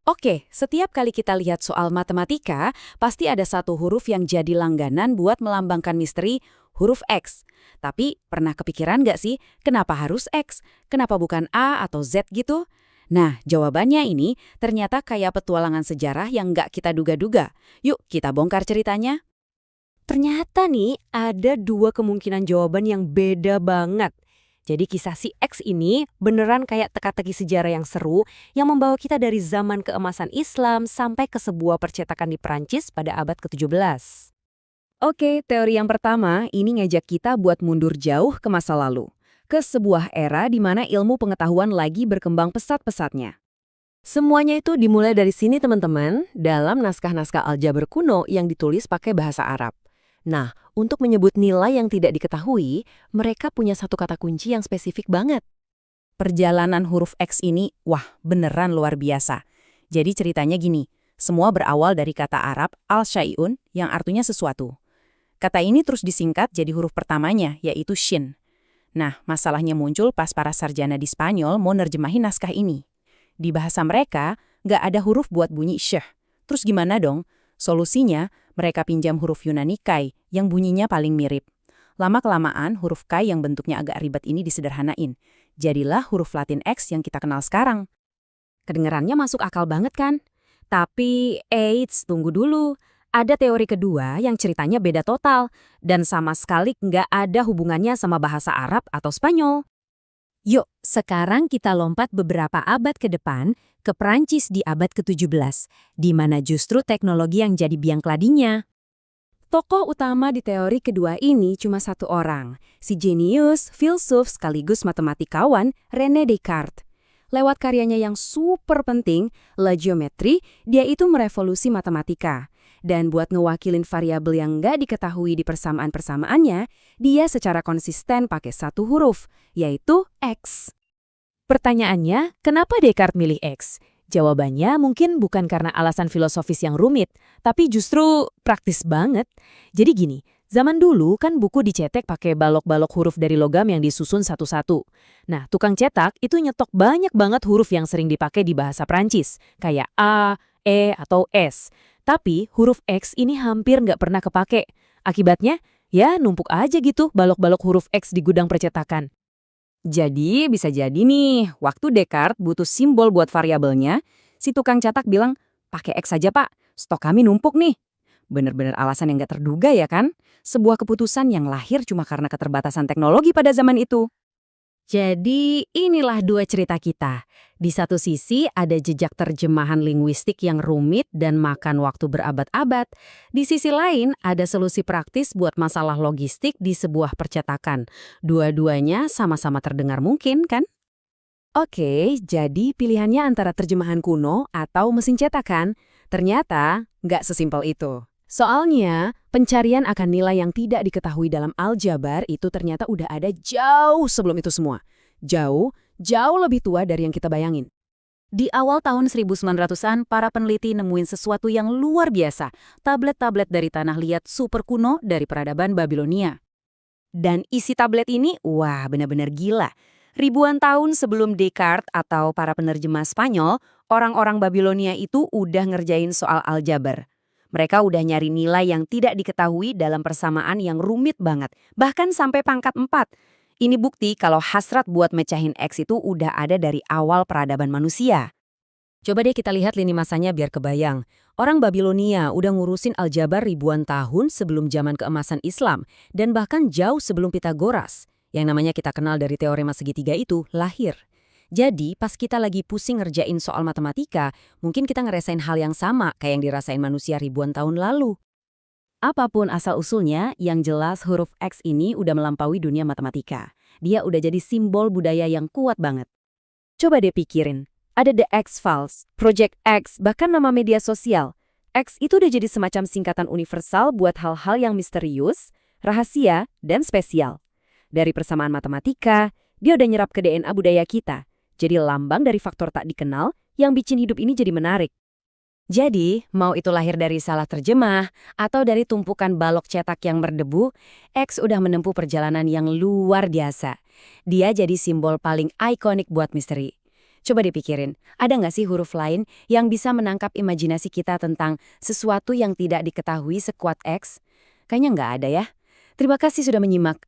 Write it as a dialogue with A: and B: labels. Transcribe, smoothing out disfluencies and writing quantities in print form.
A: Oke, setiap kali kita lihat soal matematika, pasti ada satu huruf yang jadi langganan buat melambangkan misteri, huruf X. Tapi, pernah kepikiran nggak sih, kenapa harus X? Kenapa bukan A atau Z gitu? Nah, jawabannya ini ternyata kayak petualangan sejarah yang nggak kita duga-duga. Yuk, kita bongkar ceritanya.
B: Ternyata nih ada dua kemungkinan jawaban yang beda banget. Jadi kisah si X ini beneran kayak teka-teki sejarah yang seru yang membawa kita dari zaman keemasan Islam sampai ke sebuah percetakan di Perancis pada abad ke-17.
A: Oke, teori yang pertama ini ngajak kita buat mundur jauh ke masa lalu. Ke sebuah era di mana ilmu pengetahuan lagi berkembang pesat-pesatnya.
B: Semuanya itu dimulai dari sini teman-teman, dalam naskah-naskah aljabar kuno yang ditulis pakai bahasa Arab. Nah, untuk menyebut nilai yang tidak diketahui, mereka punya satu kata kunci yang spesifik banget.
A: Perjalanan huruf X ini, wah, beneran luar biasa. Jadi ceritanya gini, semua berawal dari kata Arab al-syai'un yang artinya sesuatu. Kata ini terus disingkat jadi huruf pertamanya, yaitu shin. Nah, masalahnya muncul pas para sarjana di Spanyol mau nerjemahin naskah ini. Di bahasa mereka, nggak ada huruf buat bunyi syh. Terus gimana dong? Solusinya, mereka pinjam huruf Yunani kai yang bunyinya paling mirip. Lama-kelamaan, huruf kai yang bentuknya agak ribet ini disederhanain. Jadilah huruf Latin X yang kita kenal sekarang.
B: Kedengarannya masuk akal banget kan? Tapi, eits, tunggu dulu. Ada teori kedua yang ceritanya beda total dan sama sekali nggak ada hubungannya sama bahasa Arab atau Spanyol. Yuk, sekarang kita lompat beberapa abad ke depan ke Prancis di abad ke-17, di mana justru teknologi yang jadi biang keladinya.
A: Tokoh utama di teori kedua ini cuma satu orang, si jenius, filsuf sekaligus matematikawan René Descartes. Lewat karyanya yang super penting, La Géométrie, dia itu merevolusi matematika. Dan buat ngewakilin variabel yang nggak diketahui di persamaan-persamaannya, dia secara konsisten pakai satu huruf, yaitu X.
B: Pertanyaannya, kenapa Descartes milih X? Jawabannya mungkin bukan karena alasan filosofis yang rumit, tapi justru praktis banget. Jadi gini, zaman dulu kan buku dicetak pakai balok-balok huruf dari logam yang disusun satu-satu. Nah, tukang cetak itu nyetok banyak banget huruf yang sering dipakai di bahasa Prancis, kayak A, E, atau S. Tapi huruf X ini hampir nggak pernah kepake. Akibatnya, ya numpuk aja gitu balok-balok huruf X di gudang percetakan.
A: Jadi, bisa jadi nih, waktu Descartes butuh simbol buat variabelnya, si tukang cetak bilang, pakai X saja pak, stok kami numpuk nih. Bener-bener alasan yang nggak terduga ya kan? Sebuah keputusan yang lahir cuma karena keterbatasan teknologi pada zaman itu.
B: Jadi inilah dua cerita kita. Di satu sisi ada jejak terjemahan linguistik yang rumit dan makan waktu berabad-abad. Di sisi lain ada solusi praktis buat masalah logistik di sebuah percetakan. Dua-duanya sama-sama terdengar mungkin kan?
A: Oke, jadi pilihannya antara terjemahan kuno atau mesin cetakan. Ternyata nggak sesimpel itu. Soalnya, pencarian akan nilai yang tidak diketahui dalam aljabar itu ternyata udah ada jauh sebelum itu semua. Jauh lebih tua dari yang kita bayangin. Di awal tahun 1900-an, para peneliti nemuin sesuatu yang luar biasa. Tablet-tablet dari tanah liat super kuno dari peradaban Babilonia. Dan isi tablet ini, wah benar-benar gila. Ribuan tahun sebelum Descartes atau para penerjemah Spanyol, orang-orang Babilonia itu udah ngerjain soal aljabar. Mereka udah nyari nilai yang tidak diketahui dalam persamaan yang rumit banget, bahkan sampai pangkat 4. Ini bukti kalau hasrat buat mecahin X itu udah ada dari awal peradaban manusia.
B: Coba deh kita lihat lini masanya biar kebayang. Orang Babilonia udah ngurusin aljabar ribuan tahun sebelum zaman keemasan Islam dan bahkan jauh sebelum Pythagoras, yang namanya kita kenal dari teorema segitiga itu, lahir. Jadi, pas kita lagi pusing ngerjain soal matematika, mungkin kita ngerasain hal yang sama kayak yang dirasain manusia ribuan tahun lalu.
A: Apapun asal-usulnya, yang jelas huruf X ini udah melampaui dunia matematika. Dia udah jadi simbol budaya yang kuat banget. Coba deh pikirin, ada The X-Files, Project X, bahkan nama media sosial. X itu udah jadi semacam singkatan universal buat hal-hal yang misterius, rahasia, dan spesial. Dari persamaan matematika, dia udah nyerap ke DNA budaya kita. Jadi lambang dari faktor tak dikenal yang bikin hidup ini jadi menarik. Jadi, mau itu lahir dari salah terjemah atau dari tumpukan balok cetak yang berdebu, X udah menempuh perjalanan yang luar biasa. Dia jadi simbol paling ikonik buat misteri.
C: Coba dipikirin, ada nggak sih huruf lain yang bisa menangkap imajinasi kita tentang sesuatu yang tidak diketahui sekuat X? Kayaknya nggak ada ya. Terima kasih sudah menyimak.